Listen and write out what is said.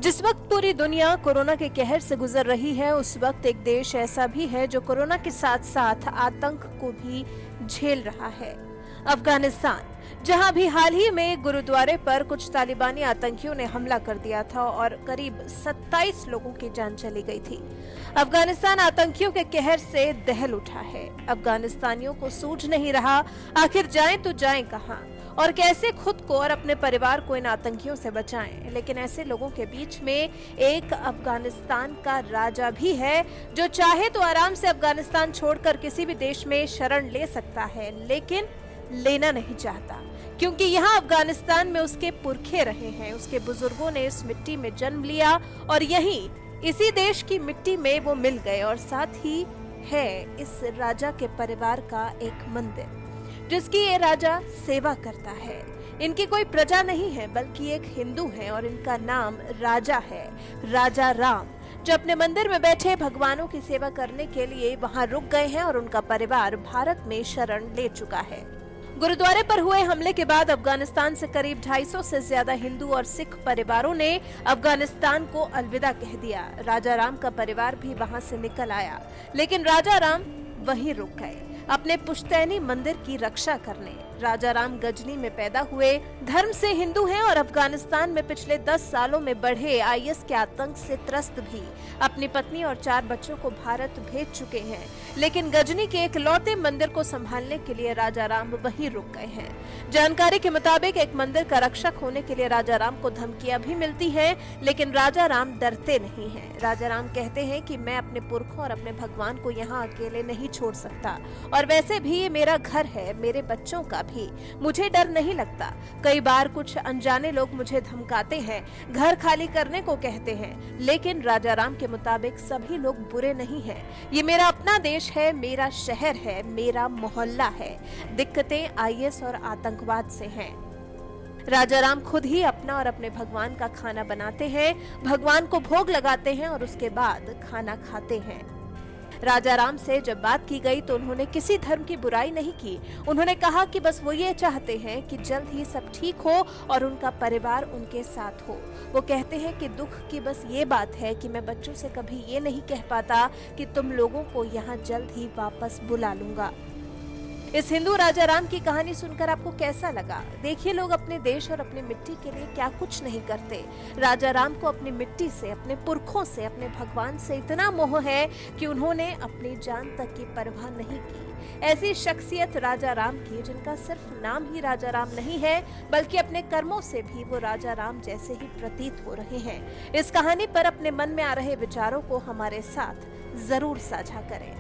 जिस वक्त पूरी दुनिया कोरोना के कहर से गुजर रही है, उस वक्त एक देश ऐसा भी है जो कोरोना के साथ साथ आतंक को भी झेल रहा है। अफगानिस्तान, जहां भी हाल ही में गुरुद्वारे पर कुछ तालिबानी आतंकियों ने हमला कर दिया था और करीब 27 लोगों की जान चली गई थी। अफगानिस्तान आतंकियों के कहर से दहल उठा है। अफगानिस्तानियों को सूझ नहीं रहा आखिर जाएं तो जाएं कहां और कैसे खुद को और अपने परिवार को इन आतंकियों से बचाएं। लेकिन ऐसे लोगों के बीच में एक अफगानिस्तान का राजा भी है जो चाहे तो आराम से अफगानिस्तान छोड़कर किसी भी देश में शरण ले सकता है, लेकिन लेना नहीं चाहता, क्योंकि यहाँ अफगानिस्तान में उसके पुरखे रहे हैं। उसके बुजुर्गों ने इस मिट्टी में जन्म लिया और यहीं इसी देश की मिट्टी में वो मिल गए। और साथ ही है इस राजा के परिवार का एक मंदिर जिसकी ये राजा सेवा करता है। इनकी कोई प्रजा नहीं है बल्कि एक हिंदू है और इनका नाम राजा है, राजा राम, जो अपने मंदिर में बैठे भगवानों की सेवा करने के लिए वहां रुक गए हैं और उनका परिवार भारत में शरण ले चुका है। गुरुद्वारे पर हुए हमले के बाद अफगानिस्तान से करीब 250 से ज्यादा हिंदू और सिख परिवारों ने अफगानिस्तान को अलविदा कह दिया। राजा राम का परिवार भी वहां से निकल आया, लेकिन राजा राम वहीं रुक गए अपने पुश्तैनी मंदिर की रक्षा करने। राजा राम गजनी में पैदा हुए, धर्म से हिंदू हैं और अफगानिस्तान में पिछले 10 सालों में बढ़े आईएस के आतंक से त्रस्त भी अपनी पत्नी और 4 बच्चों को भारत भेज चुके हैं। लेकिन गजनी के एक लौटे मंदिर को संभालने के लिए राजा राम वहीं रुक गए हैं। जानकारी के मुताबिक एक मंदिर का रक्षक होने के लिए राजा राम को धमकियां भी मिलती हैं, लेकिन राजा राम डरते नहीं हैं। राजा राम कहते हैं कि मैं अपने पुरखों और अपने भगवान को यहाँ अकेले नहीं छोड़ सकता, और वैसे भी ये मेरा घर है, मेरे बच्चों का भी, मुझे डर नहीं लगता। कई बार कुछ अनजाने लोग मुझे धमकाते हैं, घर खाली करने को कहते हैं, लेकिन राजा राम के मुताबिक सभी लोग बुरे नहीं हैं। ये मेरा अपना देश है, मेरा शहर है, मेरा मोहल्ला है। दिक्कतें आईएस और आतंकवाद से हैं। राजा राम खुद ही अपना और अपने भगवान का खाना बनाते हैं, भगवान को भोग लगाते हैं और उसके बाद खाना खाते हैं। राजा राम से जब बात की गई तो उन्होंने किसी धर्म की बुराई नहीं की। उन्होंने कहा कि बस वो ये चाहते हैं कि जल्द ही सब ठीक हो और उनका परिवार उनके साथ हो। वो कहते हैं कि दुख की बस ये बात है कि मैं बच्चों से कभी ये नहीं कह पाता कि तुम लोगों को यहाँ जल्द ही वापस बुला लूंगा। इस हिंदू राजा राम की कहानी सुनकर आपको कैसा लगा? देखिए, लोग अपने देश और अपनी मिट्टी के लिए क्या कुछ नहीं करते। राजा राम को अपनी मिट्टी से, अपने पुरखों से, अपने भगवान से इतना मोह है कि उन्होंने अपनी जान तक की परवाह नहीं की। ऐसी शख्सियत राजा राम की, जिनका सिर्फ नाम ही राजा राम नहीं है बल्कि अपने कर्मों से भी वो राजा राम जैसे ही प्रतीत हो रहे हैं। इस कहानी पर अपने मन में आ रहे विचारों को हमारे साथ जरूर साझा करें।